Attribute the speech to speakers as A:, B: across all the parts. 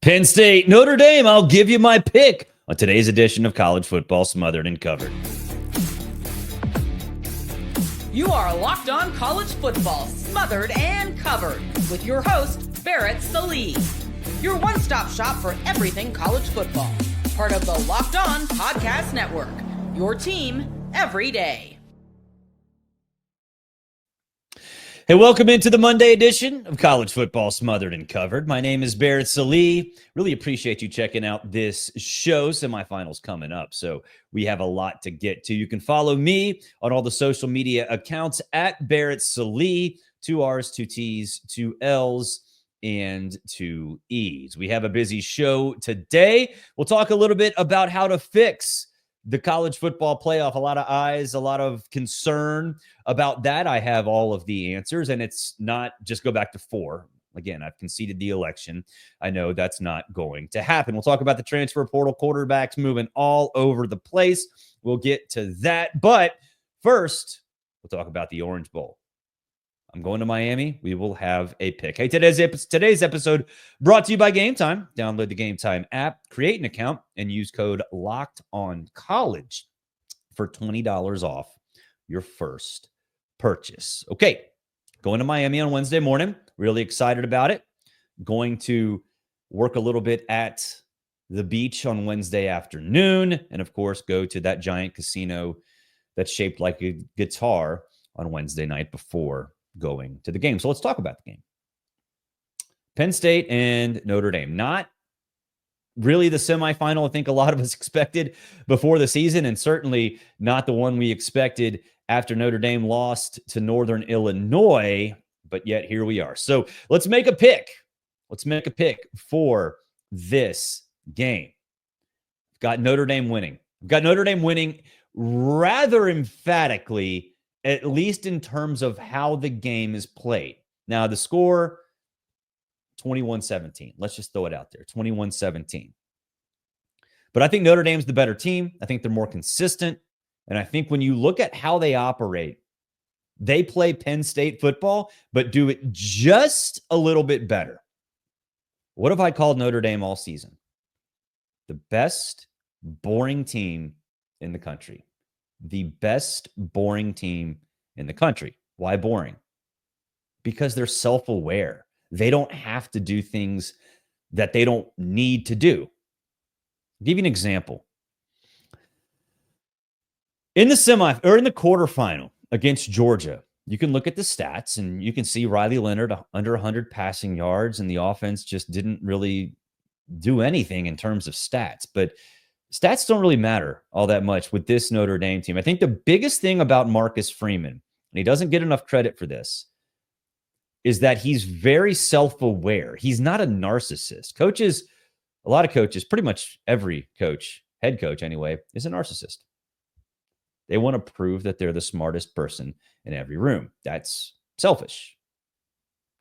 A: Penn State, Notre Dame, I'll give you my pick on today's edition of College Football Smothered and Covered.
B: You are Locked On College Football Smothered and Covered with your host, Barrett Sallee. Your one-stop shop for everything college football. Part of the Locked On Podcast Network. Your team every day.
A: Hey, welcome into the Monday edition of College Football Smothered and Covered. My name is Barrett Sallee. Really appreciate you checking out this show. Semifinals coming up, so we have a lot to get to. You can follow me on all the social media accounts at Barrett Sallee, 2 R's, 2 T's, 2 L's, and 2 E's. We have a busy show today. We'll talk a little bit about how to fix the college football playoff. A lot of eyes, a lot of concern about that. I have all of the answers, and it's not just go back to 4. Again, I've conceded the election. I know that's not going to happen. We'll talk about the transfer portal, quarterbacks moving all over the place. We'll get to that. But first, we'll talk about the Orange Bowl. I'm going to Miami. We will have a pick. Hey, today's episode brought to you by Game Time. Download the Game Time app, create an account, and use code LOCKEDONCOLLEGE for $20 off your first purchase. Okay, going to Miami on Wednesday morning. Really excited about it. Going to work a little bit at the beach on Wednesday afternoon, and of course, go to that giant casino that's shaped like a guitar on Wednesday night before going to the game. So let's talk about the game. Penn State and Notre Dame. Not really the semifinal I think a lot of us expected before the season, and certainly not the one we expected after Notre Dame lost to Northern Illinois, but yet here we are. So let's make a pick. Let's make a pick for this game. We've got Notre Dame winning. We've got Notre Dame winning rather emphatically, at least in terms of how the game is played. Now, the score, 21-17. Let's just throw it out there, 21-17. But I think Notre Dame's the better team. I think they're more consistent. And I think when you look at how they operate, they play Penn State football, but do it just a little bit better. What have I called Notre Dame all season? The best boring team in the country. The best boring team in the country. Why boring? Because they're self-aware. They don't have to do things that they don't need to do. I'll give you an example. In the quarterfinal against Georgia, you can look at the stats and you can see Riley Leonard under 100 passing yards, and the offense just didn't really do anything in terms of stats. But stats don't really matter all that much with this Notre Dame team. I think the biggest thing about Marcus Freeman, and he doesn't get enough credit for this, is that he's very self-aware. He's not a narcissist. Coaches, a lot of coaches, pretty much every coach, head coach anyway, is a narcissist. They want to prove that they're the smartest person in every room. That's selfish.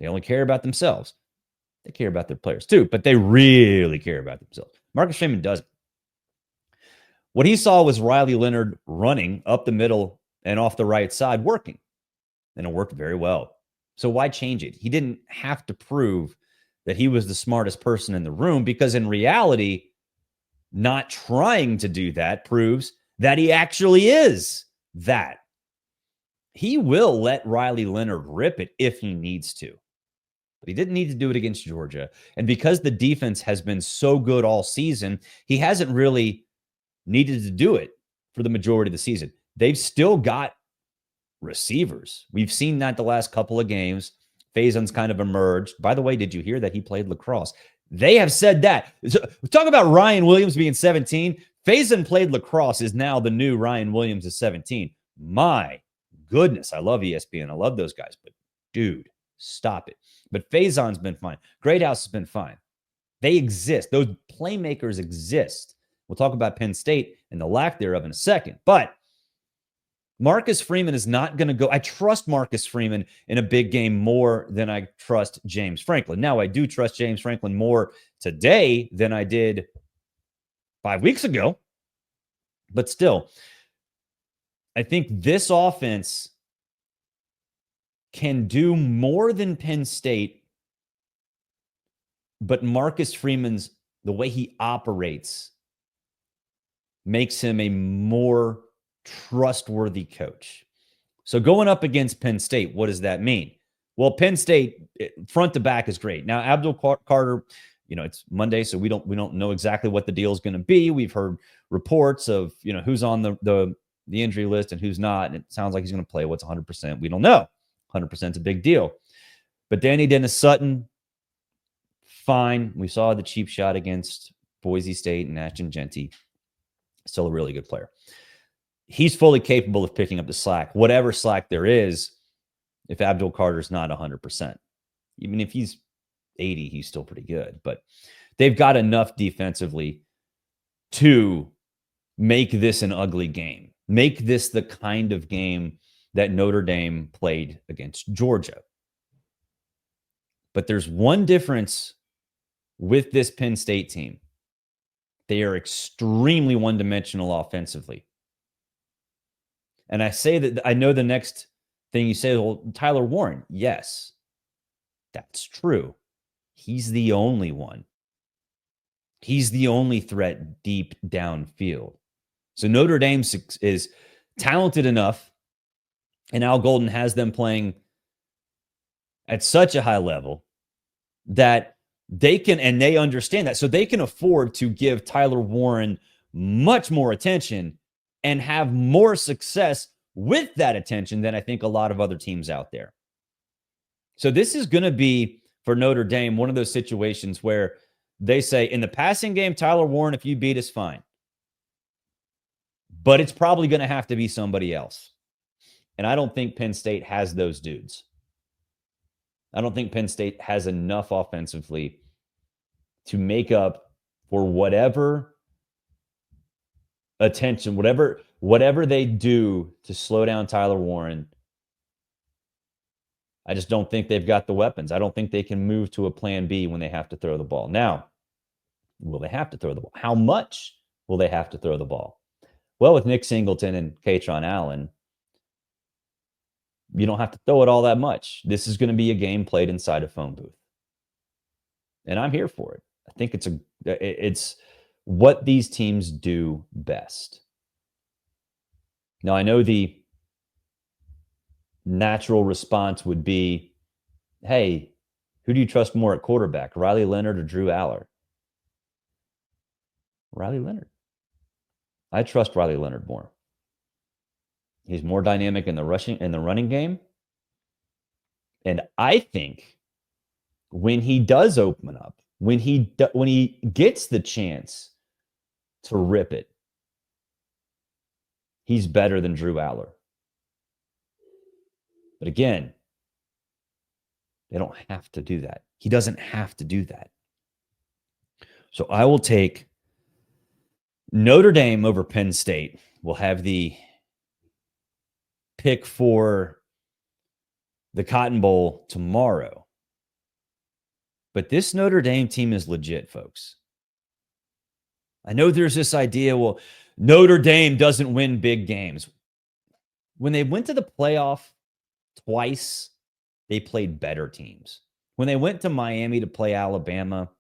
A: They only care about themselves. They care about their players too, but they really care about themselves. Marcus Freeman doesn't. What he saw was Riley Leonard running up the middle and off the right side working, and it worked very well. So why change it? He didn't have to prove that he was the smartest person in the room, because in reality, not trying to do that proves that he actually is that. He will let Riley Leonard rip it if he needs to, but he didn't need to do it against Georgia. And because the defense has been so good all season, he hasn't really needed to do it for the majority of the season. They've still got receivers. We've seen that the last couple of games. Faison's kind of emerged. By the way, did you hear that he played lacrosse? They have said that. So, talk about Ryan Williams being 17. Faison played lacrosse, is now the new Ryan Williams is 17. My goodness, I love ESPN. I love those guys, but dude, stop it. But Faison's been fine. Greathouse has been fine. They exist. Those playmakers exist. We'll talk about Penn State and the lack thereof in a second. But Marcus Freeman is not going to go. I trust Marcus Freeman in a big game more than I trust James Franklin. Now, I do trust James Franklin more today than I did 5 weeks ago. But still, I think this offense can do more than Penn State, but Marcus Freeman's the way he operates makes him a more trustworthy coach. So going up against Penn State, what does that mean? Well, Penn State front to back is great. Now, Abdul Carter, it's Monday, so we don't know exactly what the deal is going to be. We've heard reports of who's on the injury list and who's not, and it sounds like he's going to play. What's 100%? We don't know. 100% is a big deal. But Danny Dennis Sutton, fine. We saw the cheap shot against Boise State and Ashton Genty. Still a really good player. He's fully capable of picking up the slack, whatever slack there is, if Abdul Carter's not 100%. Even if he's 80, he's still pretty good. But they've got enough defensively to make this an ugly game. Make this the kind of game that Notre Dame played against Georgia. But there's one difference with this Penn State team. They are extremely one-dimensional offensively. And I say that I know the next thing you say, well, Tyler Warren. Yes, that's true. He's the only one. He's the only threat deep downfield. So Notre Dame is talented enough, and Al Golden has them playing at such a high level that they can, and they understand that. So they can afford to give Tyler Warren much more attention and have more success with that attention than I think a lot of other teams out there. So this is going to be, for Notre Dame, one of those situations where they say, in the passing game, Tyler Warren, if you beat us, fine. But it's probably going to have to be somebody else. And I don't think Penn State has those dudes. I don't think Penn State has enough offensively to make up for whatever attention, whatever they do to slow down Tyler Warren. I just don't think they've got the weapons. I don't think they can move to a plan B when they have to throw the ball. Now, will they have to throw the ball? How much will they have to throw the ball? Well, with Nick Singleton and Katron Allen, you don't have to throw it all that much. This is going to be a game played inside a phone booth. And I'm here for it. I think it's what these teams do best. Now, I know the natural response would be, hey, who do you trust more at quarterback, Riley Leonard or Drew Aller? Riley Leonard. I trust Riley Leonard more. He's more dynamic in the running game. And I think when he does open up, when he gets the chance to rip it, he's better than Drew Aller. But again, they don't have to do that. He doesn't have to do that. So I will take Notre Dame over Penn State. We'll have the pick for the Cotton Bowl tomorrow. But this Notre Dame team is legit, folks. I know there's this idea, well, Notre Dame doesn't win big games. When they went to the playoff twice, they played better teams. When they went to Miami to play Alabama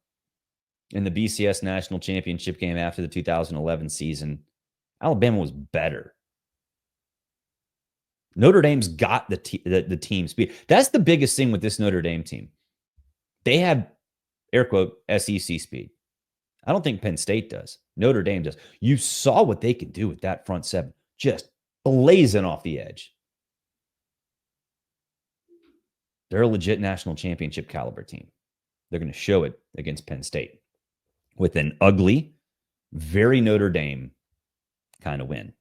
A: in the BCS National Championship game after the 2011 season, Alabama was better. Notre Dame's got the team speed. That's the biggest thing with this Notre Dame team. They have, air quote, SEC speed. I don't think Penn State does. Notre Dame does. You saw what they could do with that front seven, just blazing off the edge. They're a legit national championship caliber team. They're going to show it against Penn State with an ugly, very Notre Dame kind of win.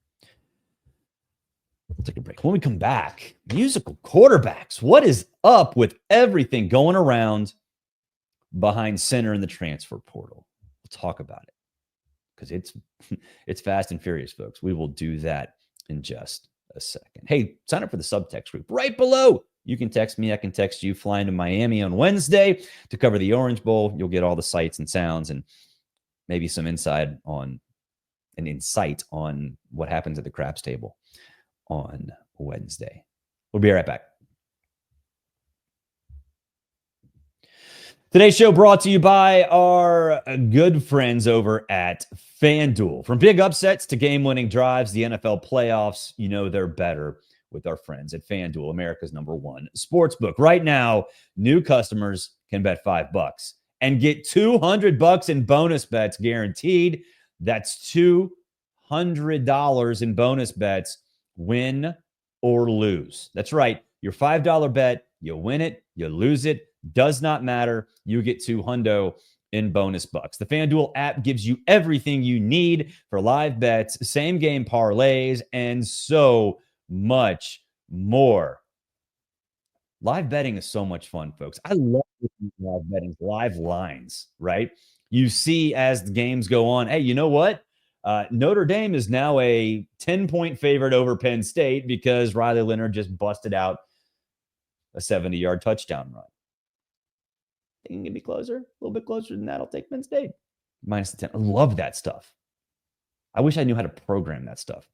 A: We'll take a break. When we come back, musical quarterbacks. What is up with everything going around behind center in the transfer portal? We'll talk about it because it's fast and furious, folks. We will do that in just a second. Hey, sign up for the Subtext group right below. You can text me. I can text you. Flying to Miami on Wednesday to cover the Orange Bowl. You'll get all the sights and sounds and maybe some insight on what happens at the craps table on Wednesday. We'll be right back. Today's show brought to you by our good friends over at FanDuel. From big upsets to game-winning drives, the NFL playoffs, you know they're better with our friends at FanDuel, America's #1 sportsbook. Right now, new customers can bet $5 and get $200 in bonus bets guaranteed. That's $200 in bonus bets, win or lose. That's right. Your $5 bet, you win it, you lose it. Does not matter. You get $200 in bonus bucks. The FanDuel app gives you everything you need for live bets, same game parlays, and so much more. Live betting is so much fun, folks. I love live betting, live lines, right? You see as the games go on, hey, you know what? Notre Dame is now a 10-point favorite over Penn State because Riley Leonard just busted out a 70-yard touchdown run. It can be closer, a little bit closer than that. I'll take Penn State. Minus the 10. I love that stuff. I wish I knew how to program that stuff.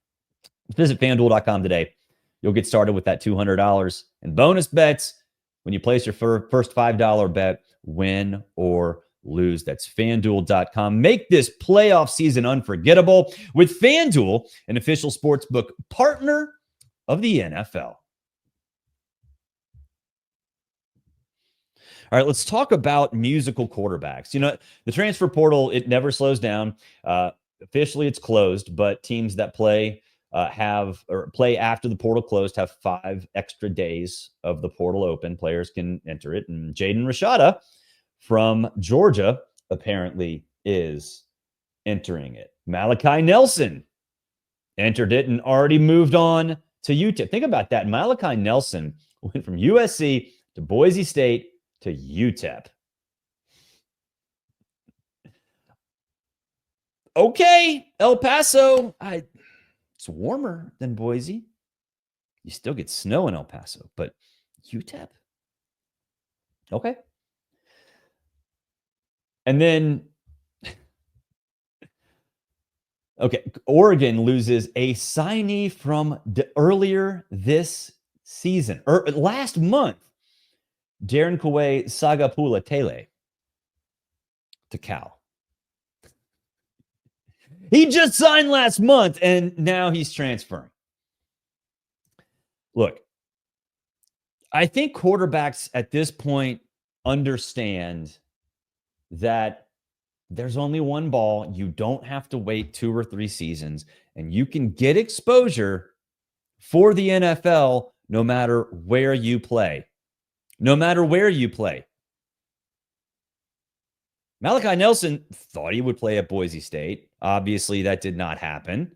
A: Visit FanDuel.com today. You'll get started with that $200 in bonus bets when you place your first $5 bet, win or lose. That's FanDuel.com. Make this playoff season unforgettable with FanDuel, an official sportsbook partner of the NFL. All right, let's talk about musical quarterbacks. You know, the transfer portal, it never slows down. Officially, it's closed, but teams that play play after the portal closed have 5 extra days of the portal open. Players can enter it. And Jaden Rashada from Georgia apparently is entering it. Malachi Nelson entered it and already moved on to UTEP. Think about that. Malachi Nelson went from USC to Boise State to UTEP. Okay, El Paso. It's warmer than Boise. You still get snow in El Paso, but UTEP? Okay. And then, okay, Oregon loses a signee from earlier this season, or last month. Darren Kawhi Sagapula Tele to Cal. He just signed last month, and now he's transferring. Look, I think quarterbacks at this point understand that there's only one ball. You don't have to wait 2 or 3 seasons, and you can get exposure for the NFL no matter where you play. No matter where you play. Malachi Nelson thought he would play at Boise State. Obviously, that did not happen.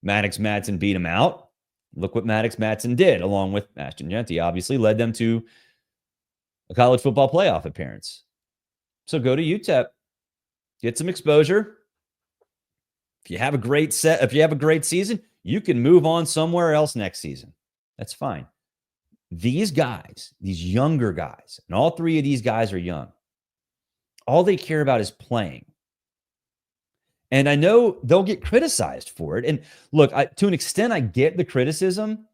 A: Maddox Madsen beat him out. Look what Maddox Madsen did, along with Ashton Jeanty. Obviously, led them to a college football playoff appearance. So go to UTEP. Get some exposure. If you have a great season, you can move on somewhere else next season. That's fine. These guys, these younger guys, and all 3 of these guys are young. All they care about is playing. And I know they'll get criticized for it. And look, to an extent, I get the criticism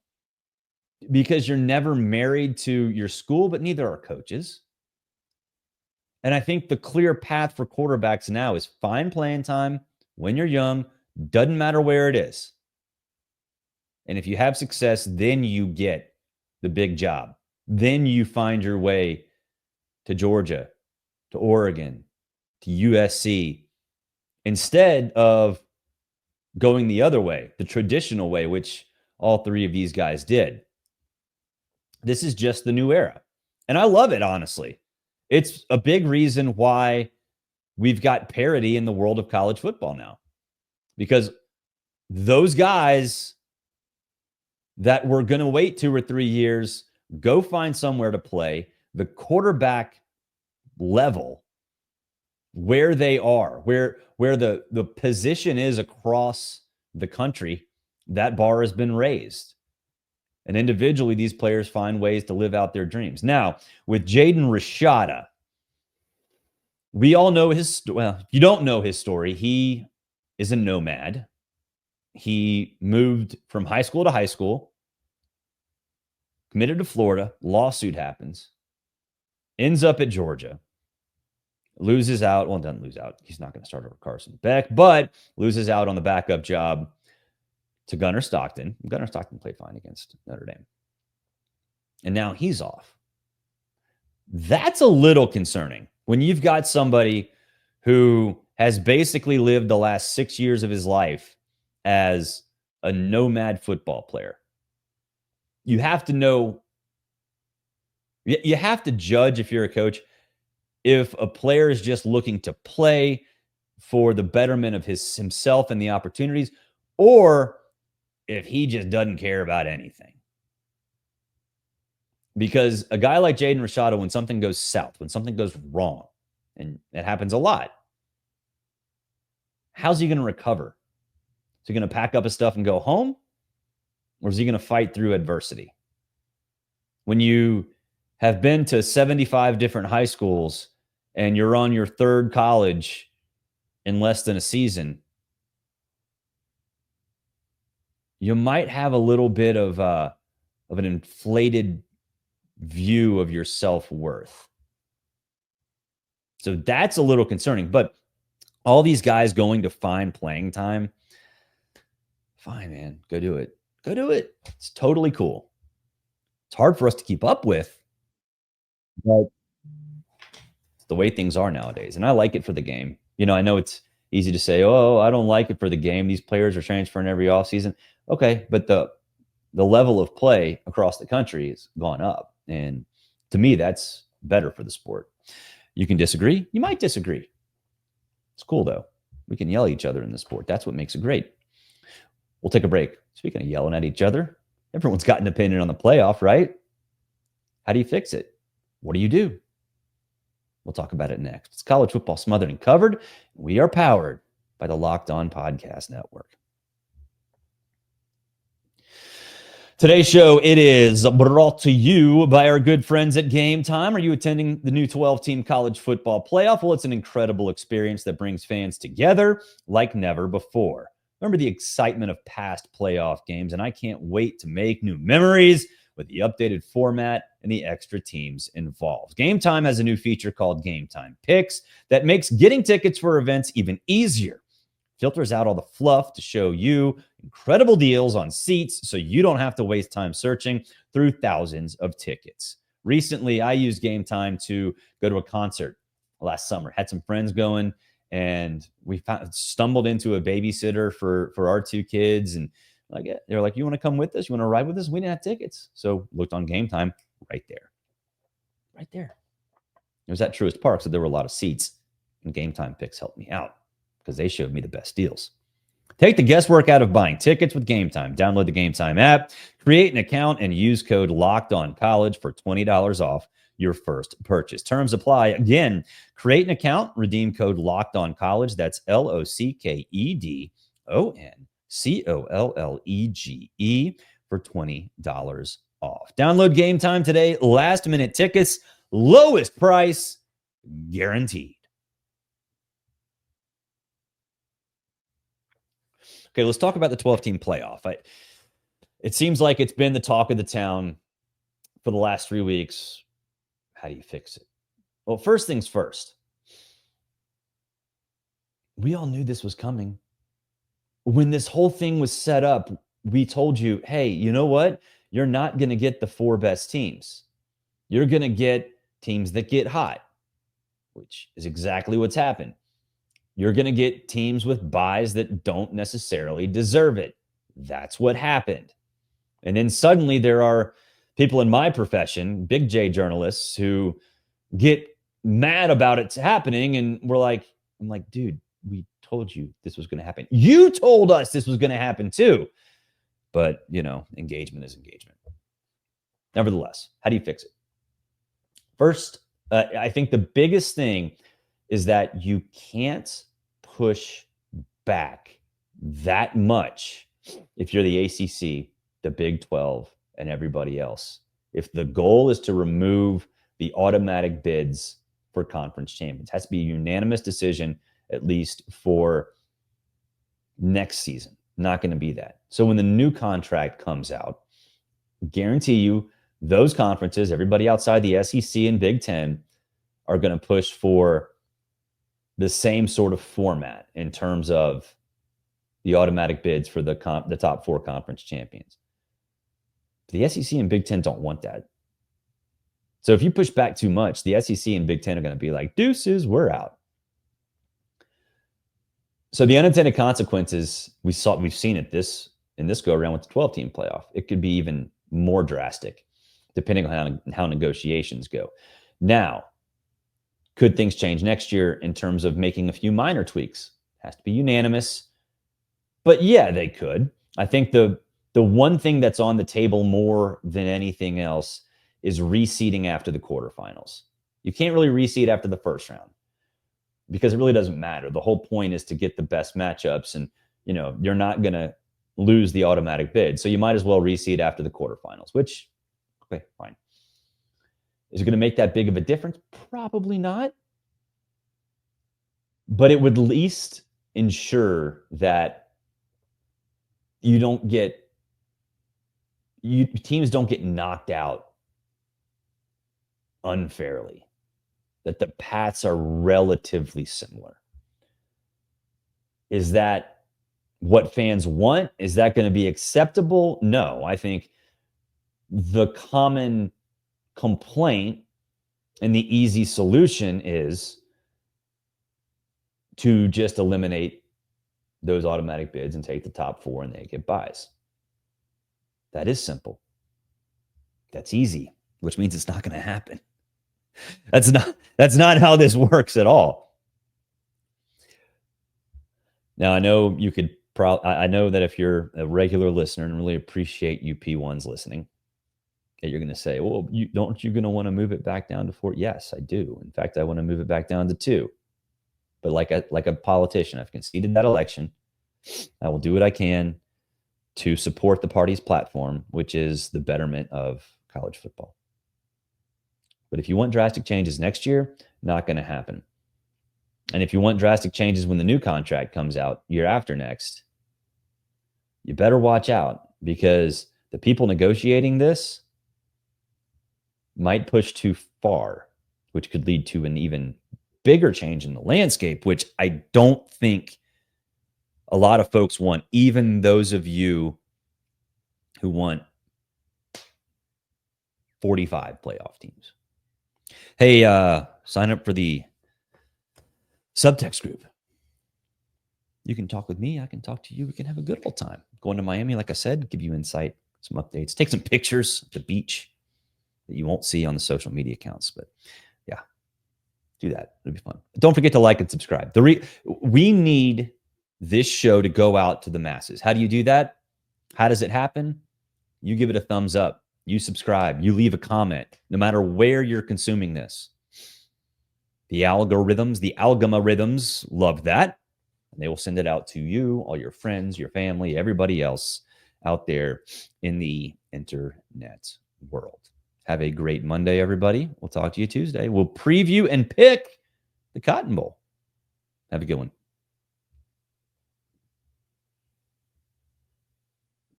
A: because you're never married to your school, but neither are coaches. And I think the clear path for quarterbacks now is find playing time when you're young. Doesn't matter where it is. And if you have success, then you get the big job. Then you find your way to Georgia, to Oregon, to USC, instead of going the other way, the traditional way, which all 3 of these guys did. This is just the new era. And I love it, honestly. It's a big reason why we've got parity in the world of college football now. Because those guys that were going to wait 2 or 3 years, go find somewhere to play. The quarterback level, where they are, where the position is across the country, that bar has been raised. And individually, these players find ways to live out their dreams. Now, with Jaden Rashada, we all know his, well, if you don't know his story, he is a nomad. He moved from high school to high school, committed to Florida, lawsuit happens, ends up at Georgia. loses out. Well, doesn't lose out. He's not going to start over Carson Beck, but loses out on the backup job to Gunnar Stockton. Gunnar Stockton played fine against Notre Dame. And now he's off. That's a little concerning when you've got somebody who has basically lived the last 6 years of his life as a nomad football player. You have to know, you have to judge if you're a coach, if a player is just looking to play for the betterment of himself and the opportunities, or if he just doesn't care about anything. Because a guy like Jaden Rashada, when something goes south, when something goes wrong, and it happens a lot, how's he going to recover? Is he going to pack up his stuff and go home? Or is he going to fight through adversity? When you have been to 75 different high schools and you're on your third college in less than a season, you might have a little bit of an inflated view of your self-worth. So that's a little concerning. But all these guys going to find playing time, fine, man. Go do it. Go do it. It's totally cool. It's hard for us to keep up with, but it's the way things are nowadays. And I like it for the game. You know, I know it's easy to say, oh, I don't like it for the game. These players are transferring every offseason. Okay, but the level of play across the country has gone up. And to me, that's better for the sport. You can disagree. You might disagree. It's cool, though. We can yell at each other in the sport. That's what makes it great. We'll take a break. Speaking of yelling at each other, everyone's got an opinion on the playoff, right? How do you fix it? What do you do? We'll talk about it next. It's College Football Smothered and Covered. We are powered by the Locked On Podcast Network. Today's show, it is brought to you by our good friends at Game Time. Are you attending the new 12-team college football playoff? Well, it's an incredible experience that brings fans together like never before. Remember the excitement of past playoff games, and I can't wait to make new memories with the updated format and the extra teams involved. Game Time has a new feature called Game Time Picks that makes getting tickets for events even easier. Filters out all the fluff to show you incredible deals on seats so you don't have to waste time searching through thousands of tickets. Recently, I used Game Time to go to a concert last summer. Had some friends going, and we stumbled into a babysitter for our two kids. And they were like, you want to come with us? You want to ride with us? We didn't have tickets. So looked on Game Time right there. Right there. It was at Truist Park, so there were a lot of seats. And Game Time Picks helped me out because they showed me the best deals. Take the guesswork out of buying tickets with Game Time. Download the Game Time app, create an account, and use code LOCKEDONCollege for $20 off your first purchase. Terms apply. Again, create an account, redeem code LOCKEDONCollege. That's LOCKEDONCOLLEGE for $20 off. Download Game Time today. Last minute tickets, lowest price guaranteed. Okay, let's talk about the 12-team playoff. It seems like it's been the talk of the town for the last 3 weeks. How do you fix it? Well, first things first. We all knew this was coming. When this whole thing was set up, we told you, hey, you know what? You're not going to get the 4 best teams. You're going to get teams that get hot, which is exactly what's happened. You're going to get teams with buys that don't necessarily deserve it. That's what happened. And then suddenly there are people in my profession, big J journalists, who get mad about it happening. And I'm like, dude, we told you this was going to happen. You told us this was going to happen too. But, engagement is engagement. Nevertheless, how do you fix it? First, I think the biggest thing is that you can't push back that much if you're the ACC, the Big 12, and everybody else. If the goal is to remove the automatic bids for conference champions, it has to be a unanimous decision, at least for next season. Not going to be that. So when the new contract comes out, guarantee you those conferences, everybody outside the SEC and Big 10, are going to push for the same sort of format in terms of the automatic bids for the top 4 conference champions. The SEC and Big Ten don't want that. So if you push back too much, the SEC and Big Ten are going to be like, deuces, we're out. So the unintended consequences, we've seen it in this go around with the 12-team playoff. It could be even more drastic, depending on how negotiations go. Now, could things change next year in terms of making a few minor tweaks? Has to be unanimous. But yeah, they could. I think the one thing that's on the table more than anything else is reseeding after the quarterfinals. You can't really reseed after the first round because it really doesn't matter. The whole point is to get the best matchups, and you're not going to lose the automatic bid. So you might as well reseed after the quarterfinals, which, okay, fine. Is it going to make that big of a difference? Probably not. But it would at least ensure that teams don't get knocked out unfairly, that the paths are relatively similar. Is that what fans want? Is that going to be acceptable? No, I think the common complaint and the easy solution is to just eliminate those automatic bids and take the top 4 and they get buys. That is simple. That's easy, which means it's not going to happen. That's not how this works at all. Now, I know you could I know that if you're a regular listener and really appreciate UP1s listening, that you're going to say, well, you going to want to move it back down to 4? Yes, I do. In fact, I want to move it back down to 2. But like a politician, I've conceded that election. I will do what I can to support the party's platform, which is the betterment of college football. But if you want drastic changes next year, not going to happen. And if you want drastic changes when the new contract comes out year after next, you better watch out, because the people negotiating this might push too far, which could lead to an even bigger change in the landscape, which I don't think a lot of folks want, even those of you who want 45 playoff teams. Hey, sign up for the Subtext group. You can talk with me. I can talk to you. We can have a good old time. Going to Miami, like I said, give you insight, some updates, take some pictures of the beach that you won't see on the social media accounts. But yeah, do that. It'll be fun. Don't forget to like and subscribe. We need this show to go out to the masses. How do you do that? How does it happen? You give it a thumbs up. You subscribe. You leave a comment, no matter where you're consuming this. The algorithms love that. And they will send it out to you, all your friends, your family, everybody else out there in the internet world. Have a great Monday, everybody. We'll talk to you Tuesday. We'll preview and pick the Cotton Bowl. Have a good one.